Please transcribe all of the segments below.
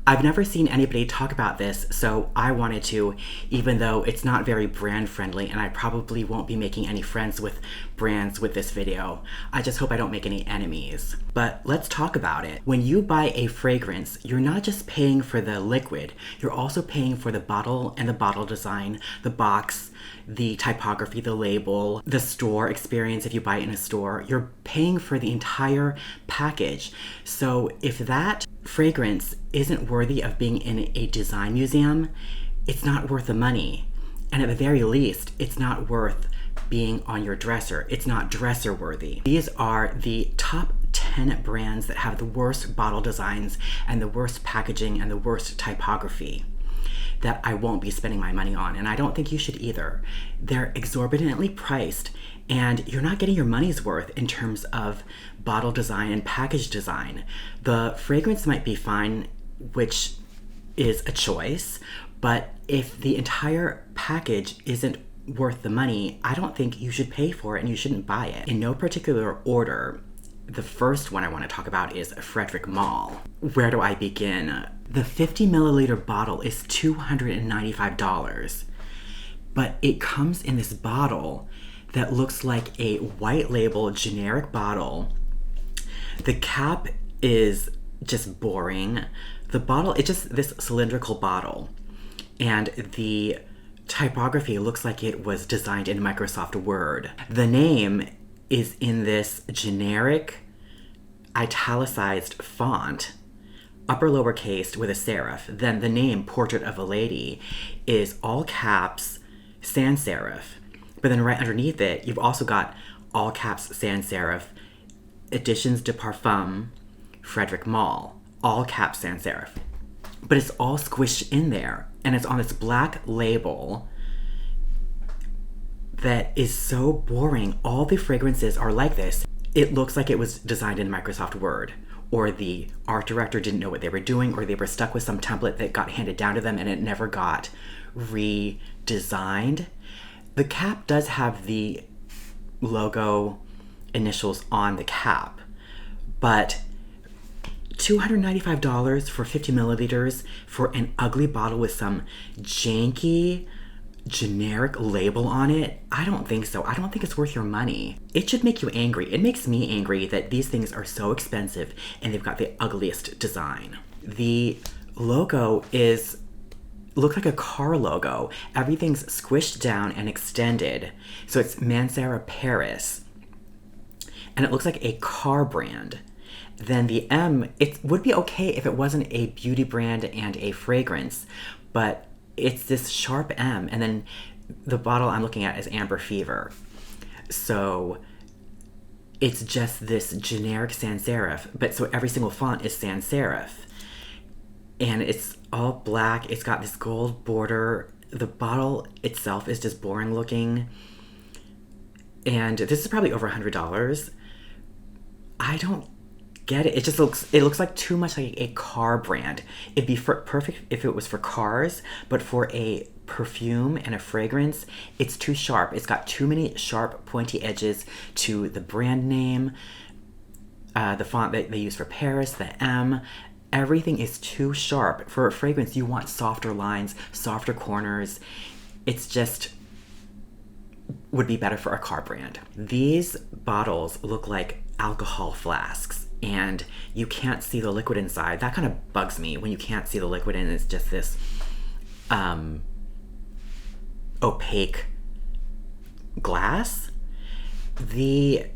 I've never seen anybody talk about this, so I wanted to, even though it's not very brand friendly and I probably won't be making any friends with brands with this video. I just hope I don't make any enemies. But let's talk about it. When you buy a fragrance, you're not just paying for the liquid, you're also paying for the bottle and the bottle design, the box, the typography, the label, the store experience if you buy it in a store. You're paying for the entire package. So if that fragrance isn't worthy of being in a design museum, it's not worth the money. And at the very least, it's not worth being on your dresser. It's not dresser worthy. These are the top 10 brands that have the worst bottle designs and the worst packaging and the worst typography that I won't be spending my money on, and I don't think you should either. They're exorbitantly priced, and you're not getting your money's worth in terms of bottle design and package design. The fragrance might be fine, which is a choice, but if the entire package isn't worth the money, I don't think you should pay for it and you shouldn't buy it. In no particular order, the first one I want to talk about is Frederic Malle. Where do I begin? The 50 milliliter bottle is $295, but it comes in this bottle that looks like a white label generic bottle. The cap is just boring. The bottle, it's just this cylindrical bottle, and the typography looks like it was designed in Microsoft Word. The name is in this generic italicized font, upper lowercase with a serif. Then the name, Portrait of a Lady, is all caps, sans serif. But then right underneath it, you've also got all caps, sans serif, Editions de Parfums, Frederic Malle, all caps, sans serif. But it's all squished in there, and it's on this black label that is so boring. All the fragrances are like this. It looks like it was designed in Microsoft Word, or the art director didn't know what they were doing, or they were stuck with some template that got handed down to them and it never got redesigned. The cap does have the logo initials on the cap, but $295 for 50 milliliters for an ugly bottle with some janky generic label on it? I don't think so. I don't think it's worth your money. It should make you angry. It makes me angry that these things are so expensive and they've got the ugliest design. The logo looks like a car logo. Everything's squished down and extended. So it's Mancera Paris. And it looks like a car brand. Then the M, it would be okay if it wasn't a beauty brand and a fragrance, but it's this sharp M, and then the bottle I'm looking at is Amber Fever. So it's just this generic sans serif, but so every single font is sans serif. And it's all black, it's got this gold border. The bottle itself is just boring looking. And this is probably over $100. I don't get it. It looks like too much like a car brand. It'd be perfect if it was for cars, but for a perfume and a fragrance, it's too sharp. It's got too many sharp, pointy edges to the brand name, the font that they use for Paris, the M. Everything is too sharp. For a fragrance, you want softer lines, softer corners. It's just would be better for a car brand. These bottles look like alcohol flasks, and you can't see the liquid inside. That kind of bugs me when you can't see the liquid and it's just this opaque glass. The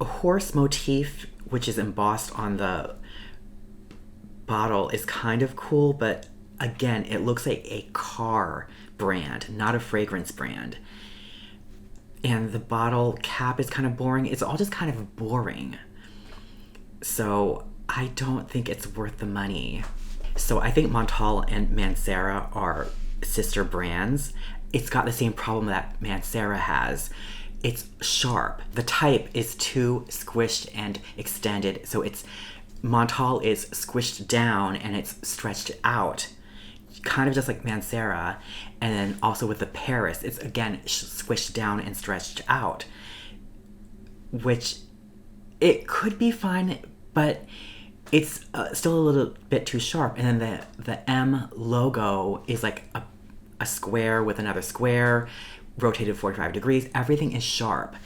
horse motif, which is embossed on the bottle, is kind of cool, but again, it looks like a car brand, not a fragrance brand. And the bottle cap is kind of boring. It's all just kind of boring. So I don't think it's worth the money. So I think Montale and Mancera are sister brands. It's got the same problem that Mancera has. It's sharp. The type is too squished and extended. So Montale is squished down and it's stretched out, kind of just like Mancera. And then also with the Paris, it's again squished down and stretched out, which it could be fine, but it's still a little bit too sharp. And then the M logo is like a square with another square, rotated 45 degrees. Everything is sharp.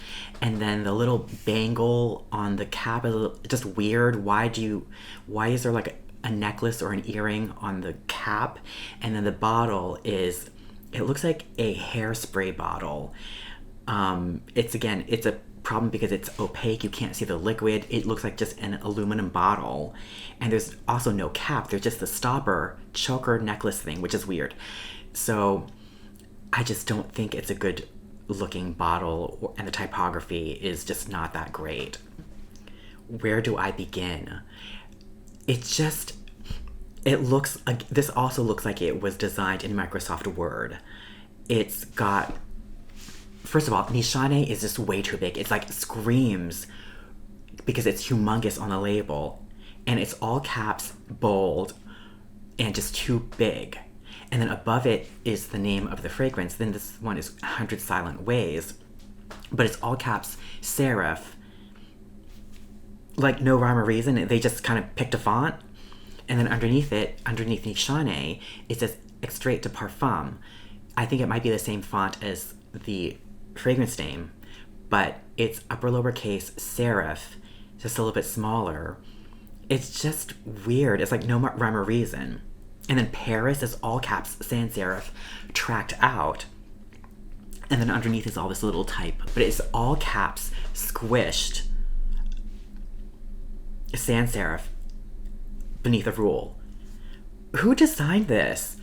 And then the little bangle on the cap is just weird. Why is there like a necklace or an earring on the cap? And then the bottle it looks like a hairspray bottle. It's a problem because it's opaque. You can't see the liquid. It looks like just an aluminum bottle. And there's also no cap. There's just the stopper choker necklace thing, which is weird. So I just don't think it's a good looking bottle, and the typography is just not that great. Where do I begin? This also looks like it was designed in Microsoft Word. It's got, first of all, Nishane is just way too big. It's like screams because it's humongous on the label, and it's all caps, bold, and just too big. And then above it is the name of the fragrance. Then this one is 100 Silent Ways, but it's all caps, serif. Like no rhyme or reason. They just kind of picked a font. And then underneath Nishane, it says Extrait de Parfum. I think it might be the same font as the fragrance name, but it's upper lowercase serif, just a little bit smaller. It's just weird. It's like no rhyme or reason. And then Paris is all caps, sans serif, tracked out. And then underneath is all this little type. But it's all caps, squished, sans serif, beneath a rule. Who designed this?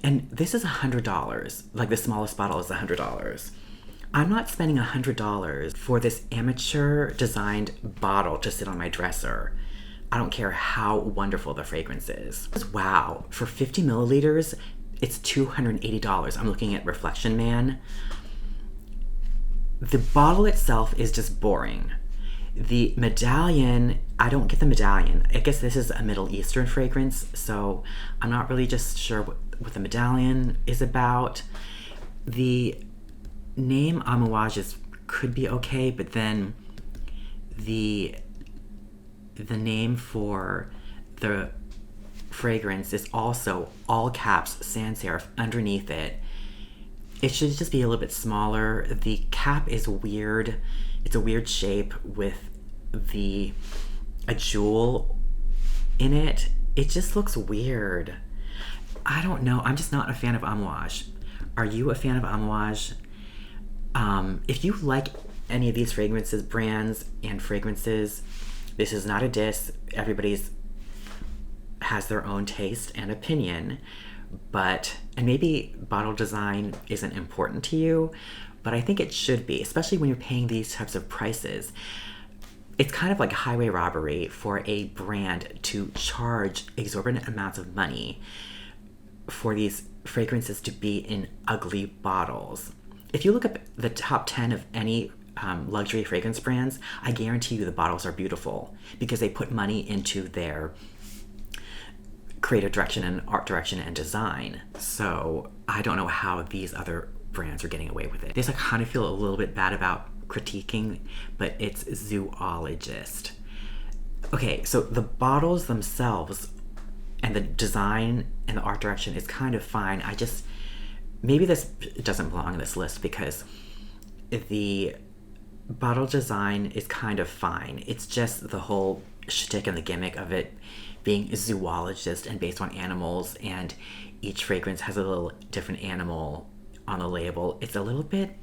And this is $100. Like the smallest bottle is $100. I'm not spending $100 for this amateur designed bottle to sit on my dresser. I don't care how wonderful the fragrance is. Wow, for 50 milliliters, it's $280. I'm looking at Reflection Man. The bottle itself is just boring. The medallion, I don't get the medallion. I guess this is a Middle Eastern fragrance, so I'm not really just sure what the medallion is about. The name Amouage could be okay, but then the name for the fragrance is also all caps, sans serif underneath it. It should just be a little bit smaller. The cap is weird. It's a weird shape with a jewel in it. It just looks weird. I don't know. I'm just not a fan of Amouage. Are you a fan of Amouage? If you like any of these brands and fragrances, this is not a diss. Everybody's has their own taste and opinion, and maybe bottle design isn't important to you, but I think it should be, especially when you're paying these types of prices. It's kind of like highway robbery for a brand to charge exorbitant amounts of money for these fragrances to be in ugly bottles. If you look up the top 10 of any luxury fragrance brands, I guarantee you the bottles are beautiful because they put money into their creative direction and art direction and design. So I don't know how these other brands are getting away with it. This I kind of feel a little bit bad about critiquing, but it's Zoologist. Okay, so the bottles themselves and the design and the art direction is kind of fine. Maybe this doesn't belong in this list because the bottle design is kind of fine. It's just the whole shtick and the gimmick of it being Zoologist and based on animals, and each fragrance has a little different animal on the label. It's a little bit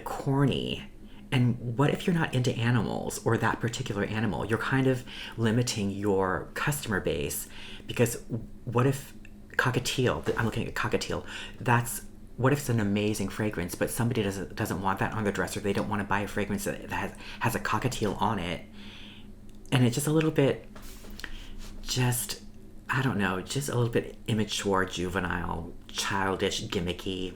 corny. And what if you're not into animals or that particular animal? You're kind of limiting your customer base, because what if cockatiel, I'm looking at cockatiel, what if it's an amazing fragrance, but somebody doesn't want that on their dresser? They don't want to buy a fragrance that has a cockatiel on it. And it's just a little bit, I don't know, just a little bit immature, juvenile, childish, gimmicky.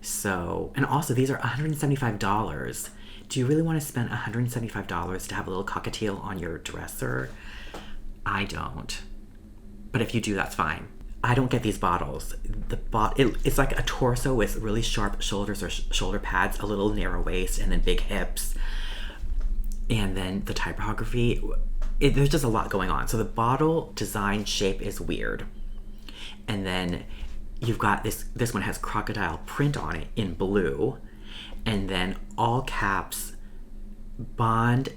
So, and also these are $175. Do you really want to spend $175 to have a little cockatiel on your dresser? I don't. But if you do, that's fine. I don't get these bottles. It's like a torso with really sharp shoulders or shoulder pads, a little narrow waist, and then big hips. And then the typography, there's just a lot going on. So the bottle design shape is weird. And then you've got this one has crocodile print on it in blue. And then all caps, Bond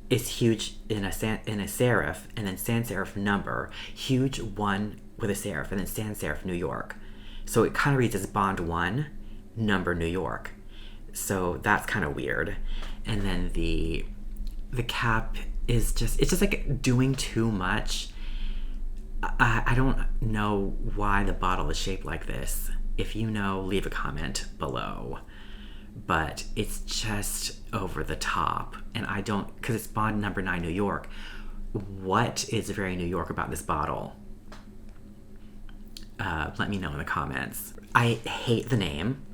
is huge in a serif, and then sans serif number, huge 1 with a serif, and then sans serif New York. So it kind of reads as Bond 1, number New York. So that's kind of weird. And then the cap is just, it's just like doing too much. I don't know why the bottle is shaped like this. If you know, leave a comment below. But it's just over the top. And I don't, because it's Bond number 9 New York. What is very New York about this bottle? Let me know in the comments. I hate the name.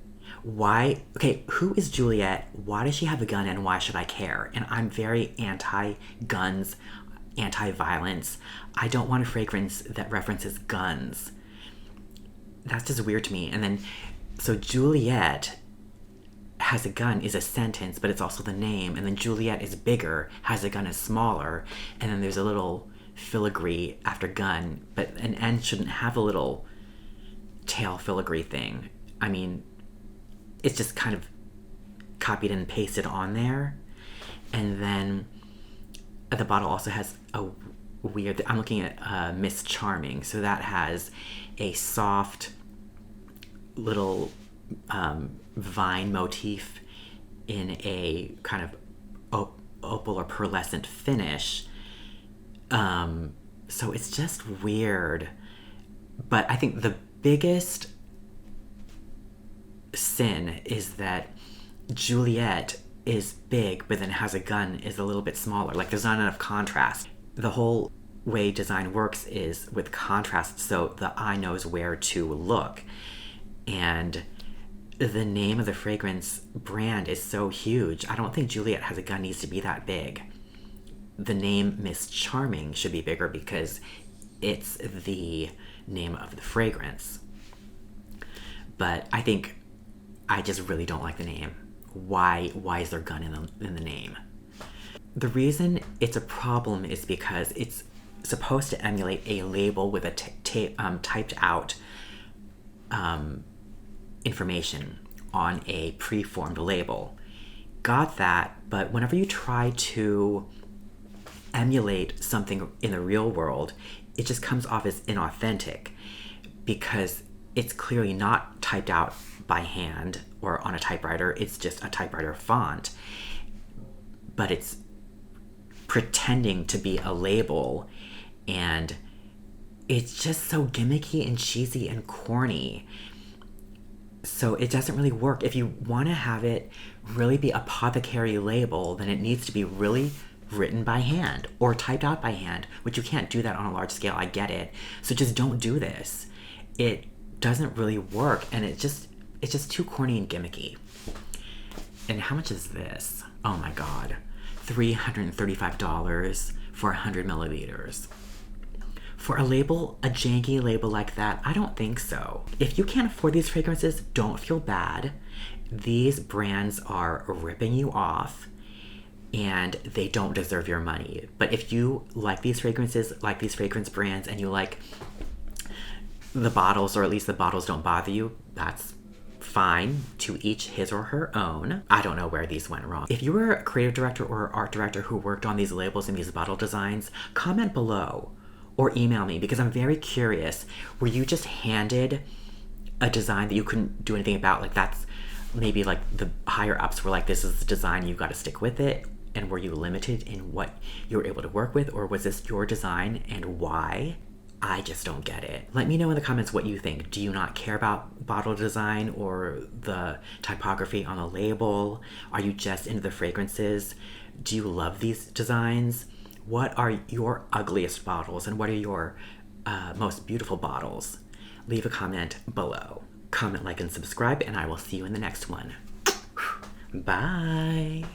Why? Okay, who is Juliette? Why does she have a gun and why should I care? And I'm very anti-guns, anti-violence. I don't want a fragrance that references guns. That's just weird to me. And then, so Juliette has a gun is a sentence, but it's also the name. And then Juliette is bigger, has a gun is smaller. And then there's a little filigree after gun, but an N shouldn't have a little tail filigree thing. I mean, it's just kind of copied and pasted on there. And then the bottle also has a weird, I'm looking at Miss Charming. So that has a soft little vine motif in a kind of opal or pearlescent finish. So it's just weird. But I think the biggest sin is that Juliette is big, but then has a gun is a little bit smaller. Like there's not enough contrast. The whole way design works is with contrast, so the eye knows where to look. And the name of the fragrance brand is so huge. I don't think Juliette Has a Gun needs to be that big. The name Miss Charming should be bigger because it's the name of the fragrance. But I think I just really don't like the name. Why is there gun in the name? The reason it's a problem is because it's supposed to emulate a label with a typed out information on a preformed label. Got that, but whenever you try to emulate something in the real world, it just comes off as inauthentic because it's clearly not typed out by hand or on a typewriter. It's just a typewriter font, but it's pretending to be a label, and it's just so gimmicky and cheesy and corny. So it doesn't really work. If you want to have it really be apothecary label, then it needs to be really written by hand or typed out by hand, which you can't do that on a large scale. I get it. So just don't do this. It doesn't really work, and it's just too corny and gimmicky. And how much is this? Oh my god. $335 for 100 milliliters. For a label, a janky label like that, I don't think so. If you can't afford these fragrances, don't feel bad. These brands are ripping you off, and they don't deserve your money. But if you like these fragrances, like these fragrance brands, and you like the bottles, or at least the bottles don't bother you, that's fine. To each his or her own. I don't know where these went wrong. If you were a creative director or art director who worked on these labels and these bottle designs, comment below or email me, because I'm very curious. Were you just handed a design that you couldn't do anything about? Like, that's maybe like the higher ups were like, this is the design, you've got to stick with it. And were you limited in what you were able to work with? Or was this your design and why? I just don't get it. Let me know in the comments what you think. Do you not care about bottle design or the typography on the label? Are you just into the fragrances? Do you love these designs? What are your ugliest bottles and what are your most beautiful bottles? Leave a comment below. Comment, like, and subscribe, and I will see you in the next one. Bye.